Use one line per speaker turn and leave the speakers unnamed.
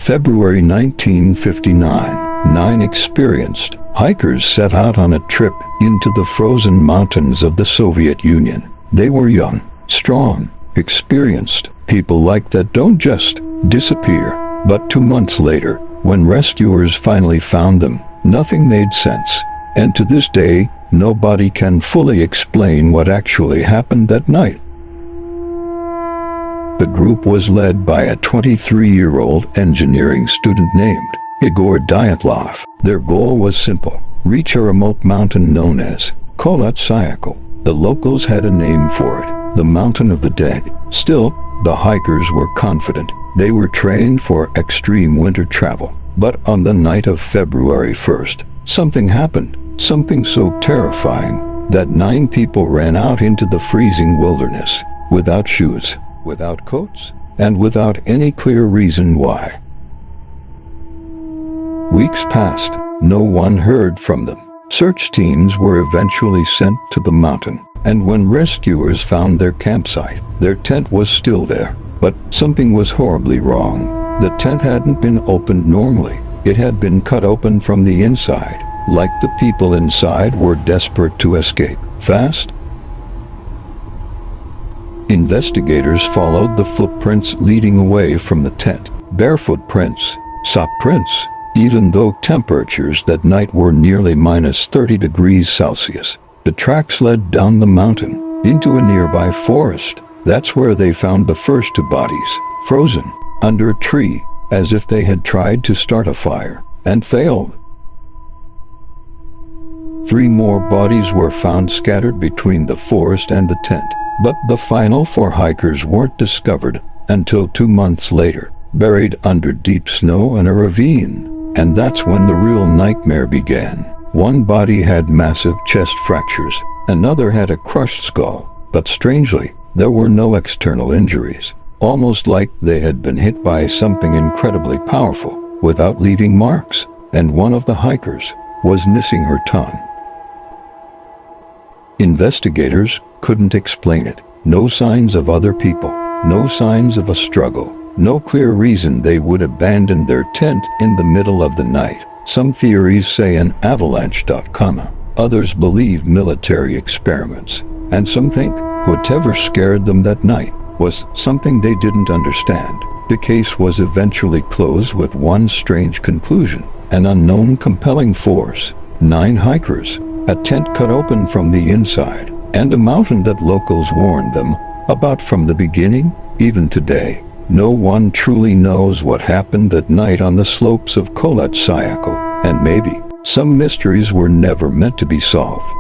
February 1959. 9 experienced hikers set out on a trip into the frozen mountains of the Soviet Union. They were young, strong, experienced people like that don't just disappear. But 2 months later, when rescuers finally found them, nothing made sense. And to this day, nobody can fully explain what actually happened that night. The group was led by a 23-year-old engineering student named Igor Dyatlov. Their goal was simple: reach a remote mountain known as Kholat Syakhl. The locals had a name for it, the Mountain of the Dead. Still, the hikers were confident. They were trained for extreme winter travel. But on the night of February 1st, something happened, something so terrifying that 9 people ran out into the freezing wilderness, without shoes, without coats, and without any clear reason why. Weeks passed. No one heard from them. Search teams were eventually sent to the mountain, and when rescuers found their campsite, their tent was still there. But something was horribly wrong. The tent hadn't been opened normally. It had been cut open from the inside, like the people inside were desperate to escape fast. Investigators followed the footprints leading away from the tent. Barefoot prints, sock prints, even though temperatures that night were nearly -30 degrees Celsius. The tracks led down the mountain, into a nearby forest. That's where they found the first 2 bodies, frozen, under a tree, as if they had tried to start a fire, and failed. 3 more bodies were found scattered between the forest and the tent. But the final 4 hikers weren't discovered until 2 months later, buried under deep snow in a ravine. And that's when the real nightmare began. One body had massive chest fractures, another had a crushed skull, but strangely, there were no external injuries, almost like they had been hit by something incredibly powerful, without leaving marks. And one of the hikers was missing her tongue. Investigators couldn't explain it. No signs of other people, no signs of a struggle, no clear reason they would abandon their tent in the middle of the night. Some theories say an avalanche. Others believe military experiments. And some think whatever scared them that night was something they didn't understand. The case was eventually closed with one strange conclusion: an unknown compelling force, 9 hikers, a tent cut open from the inside, and a mountain that locals warned them about from the beginning. Even today, no one truly knows what happened that night on the slopes of Kholat Syakhl, and maybe some mysteries were never meant to be solved.